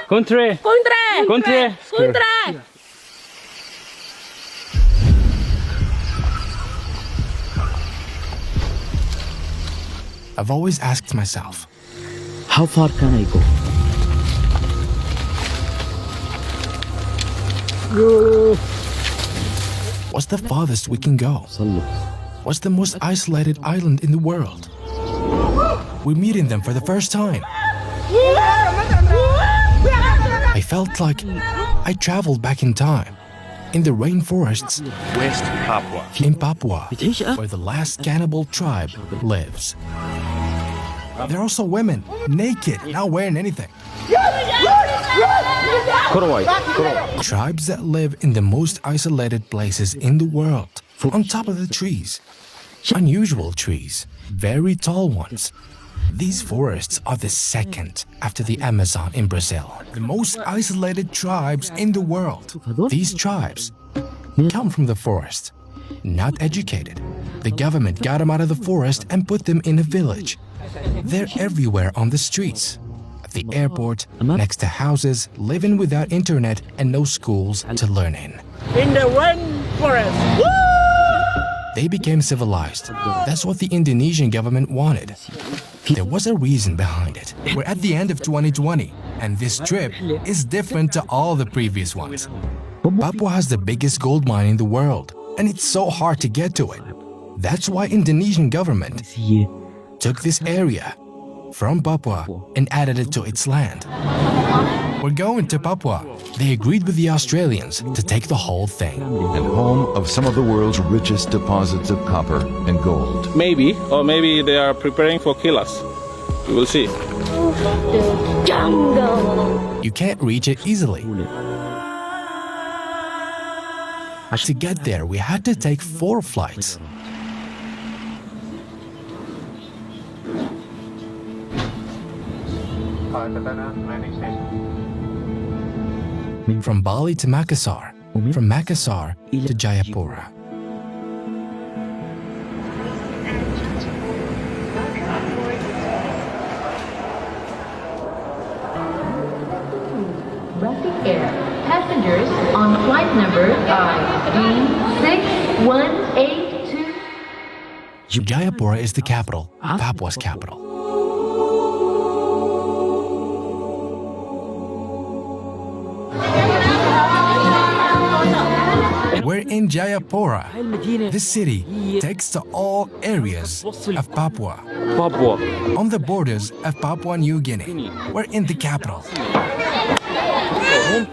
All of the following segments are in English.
Country. Country. I've always asked myself, How far can I go? what's the farthest we can go? What's the most isolated island in the world? We're meeting them for the first time. I felt like I traveled back in time, in the rainforests West Papua. in Papua, where the last cannibal tribe lives. There are also women, naked, not wearing anything. KOROWAI. Tribes that live in the most isolated places in the world, on top of the trees. Unusual trees, very tall ones. These forests are the second after the Amazon in Brazil. The most isolated tribes in the world. These tribes come from the forest, not educated. The government got them out of the forest and put them in a village. They're everywhere on the streets, at the airport, next to houses, living without internet and no schools to learn in. In the rainforest. They became civilized. That's what the Indonesian government wanted. There was a reason behind it. We're at the end of 2020, and this trip is different to all the previous ones. Papua has the biggest gold mine in the world, and it's so hard to get to it. That's why Indonesian government took this area from Papua and added it to its land. We're going to Papua. They agreed with the Australians to take the whole thing. And home of some of the world's richest deposits of copper and gold. Maybe, or maybe they are preparing for kill us. We will see. The jungle. You can't reach it easily. To get there, we had to take 4 flights. From Bali to Makassar, from Makassar to Jayapura. Rustic Air. Passengers on flight number ID6182. Jayapura is the capital, Papua's capital. We're in Jayapura. This city takes to all areas of Papua, on the borders of Papua New Guinea. We're in the capital.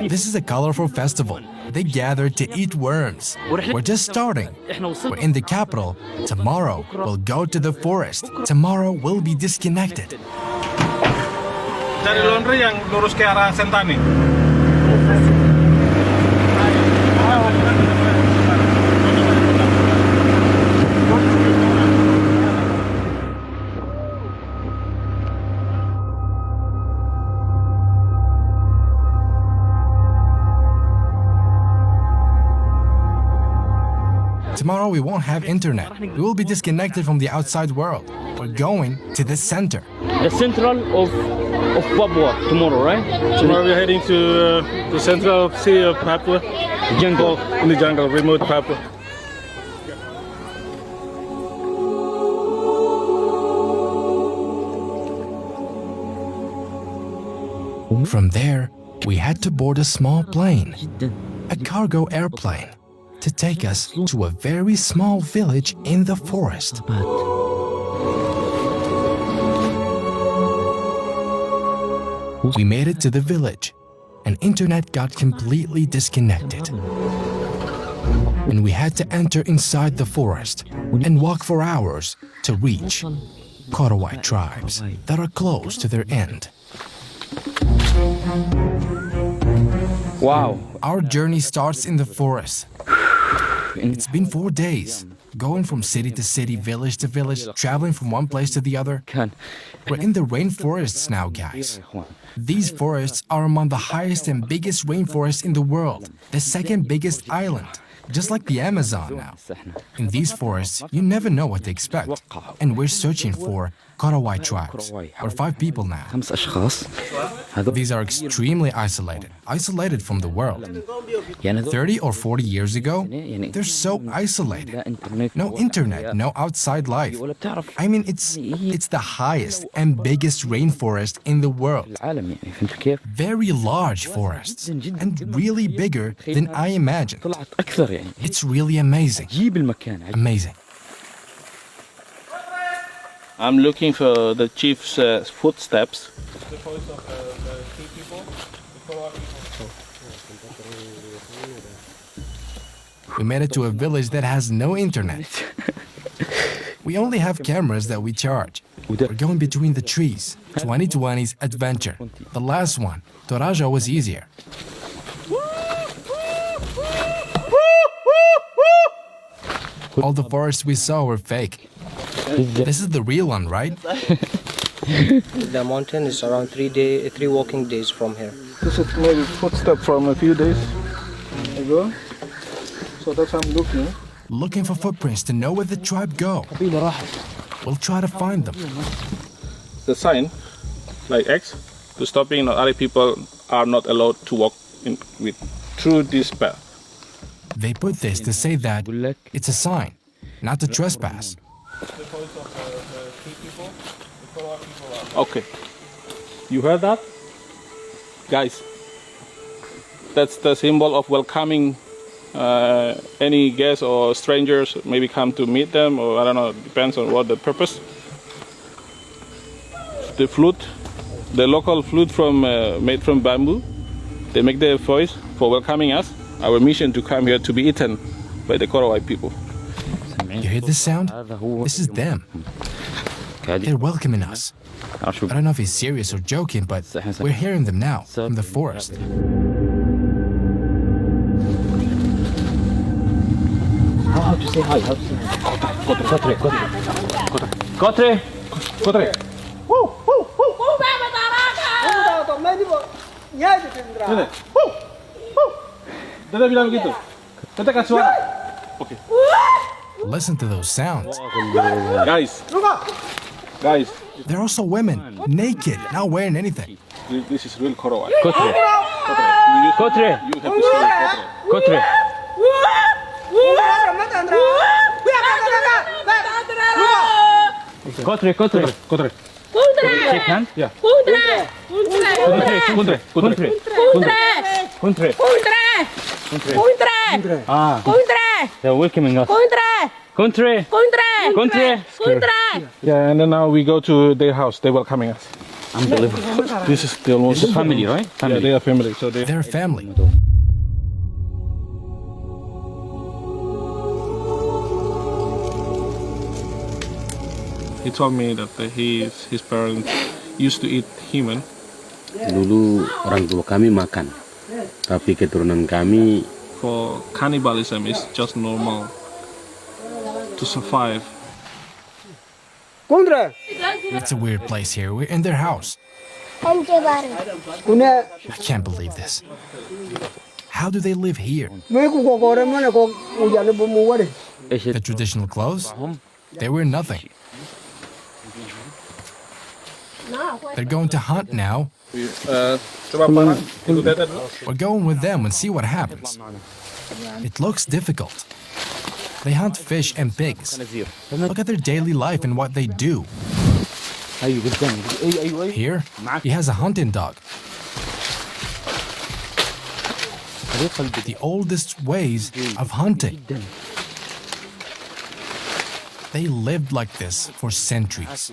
This is a colorful festival. They gather to eat worms. We're just starting. We're in the capital. Tomorrow, we'll go to the forest. Tomorrow, we'll be disconnected. Cari laundry yang lurus ke arah Sentani. Tomorrow we won't have internet. We will be disconnected from the outside world. We're going to the center. The central of Papua tomorrow, right? Tomorrow we're heading to the central sea of Papua. Jungle. In the jungle, remote Papua. From there, we had to board a small plane, a cargo airplane, to take us to a very small village in the forest. We made it to the village, and internet got completely disconnected. And we had to enter inside the forest and walk for hours to reach KOROWAI tribes that are close to their end. Wow. Our journey starts in the forest. It's been 4 days, going from city to city, village to village, traveling from one place to the other. We're in the rainforests now, guys. These forests are among the highest and biggest rainforests in the world, the second biggest island, just like the Amazon now. In these forests, you never know what to expect, and we're searching for KOROWAI tribes. We're 5 people now. 5 أشخاص. These are extremely isolated from the world. 30 or 40 years ago, they're so isolated. No internet, no outside life. I mean, it's the highest and biggest rainforest in the world. Very large forests, and really bigger than I imagined. It's really amazing. Amazing. I'm looking for the chief's footsteps. We made it to a village that has no internet. We only have cameras that we charge. We're going between the trees. 2020's adventure. The last one, Toraja, was easier. All the forests we saw were fake. This is the real one, right? The mountain is around 3 walking days from here. This is maybe footstep from a few days ago. So that's what I'm looking. Looking for footprints to know where the tribe go. We'll try to find them. The sign, like X, to stopping other people are not allowed to walk through this path. They put this to say that it's a sign, not to trespass. Okay, you heard that? Guys, that's the symbol of welcoming any guests or strangers, maybe come to meet them, or I don't know, depends on what the purpose. The flute, the local flute made from bamboo, they make their voice for welcoming us. Our mission to come here to be eaten by the KOROWAI people. You hear this sound? This is them. They're welcoming us. I don't know if he's serious or joking, but we're hearing them now from the forest. How to say hi? How to say hi? Kotre. Okay. Listen to those sounds. Guys, They're also women, naked, not wearing anything. this is real KOROWAI. Kotre. You have to say Kotre. Kotre. Kotre. Shake hand? Yeah. Kuntre. Ah. They're welcoming us. Country. Yeah, and then now we go to their house. They're welcoming us. Unbelievable. This is the almost Family, right? Yeah, Family. they are family. So they. They're a family. He told me that his parents used to eat human. Dulu orang tua kami makan, tapi keturunan kami For cannibalism, it's just normal to survive. It's a weird place here. We're in their house. I can't believe this. How do they live here? The traditional clothes? They wear nothing. They're going to hunt now. We're going with them and see what happens. It looks difficult. They hunt fish and pigs. Look at their daily life and what they do. Here, he has a hunting dog. The oldest ways of hunting. They lived like this for centuries.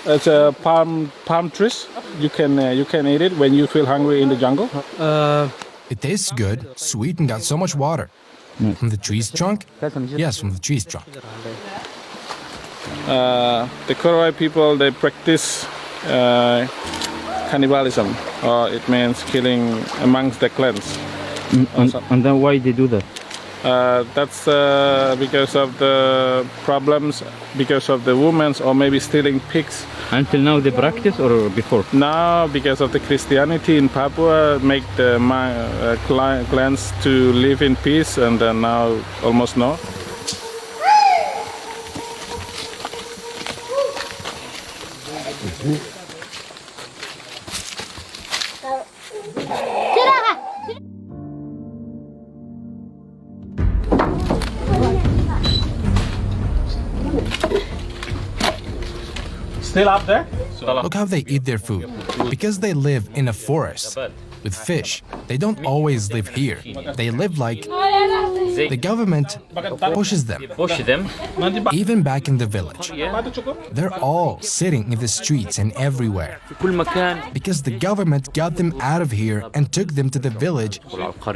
It's a palm trees. You can eat it when you feel hungry in the jungle. It tastes good, sweet, and got so much water. From the tree's trunk? Yes, from the tree's trunk. The KOROWAI people, they practice cannibalism, or it means killing amongst the clans. And then why they do that? That's because of the problems, because of the women, or maybe stealing pigs Until now they practice or before? Now, because of the Christianity in Papua, make the clans to live in peace, and now almost no. Still up there? Look how they eat their food. Because they live in a forest with fish, they don't always live here. They live like the government pushes them. Even back in the village, they're all sitting in the streets and everywhere. Because the government got them out of here and took them to the village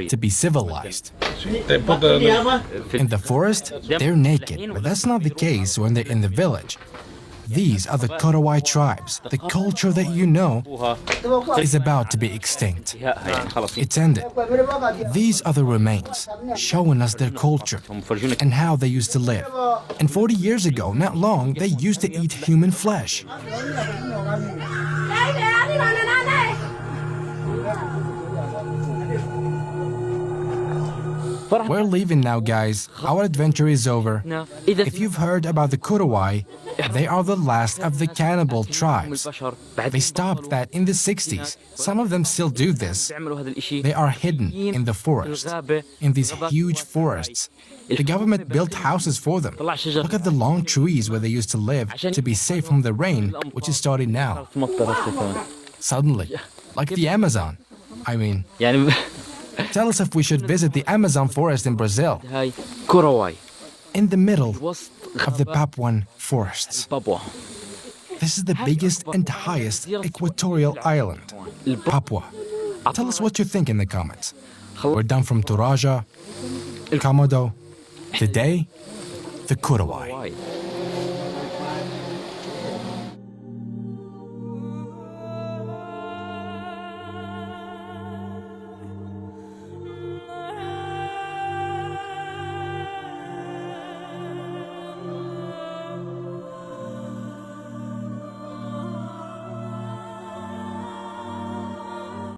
to be civilized. They put In the forest, they're naked, but that's not the case when they're in the village. These are the KOROWAI tribes. The culture that you know is about to be extinct. It's ended. These are the remains, showing us their culture and how they used to live. And 40 years ago, not long, they used to eat human flesh. We're leaving now, guys. Our adventure is over. If you've heard about the KOROWAI, they are the last of the cannibal tribes. They stopped that in the 60s. Some of them still do this. They are hidden in the forest, in these huge forests. The government built houses for them. Look at the long trees where they used to live to be safe from the rain, which is starting now. Suddenly, like the Amazon. I mean, tell us if we should visit the Amazon forest in Brazil. In the middle of the Papuan forests. This is the biggest and highest equatorial island, Papua. Tell us what you think in the comments. We're done from Toraja, Komodo. Today, the KOROWAI.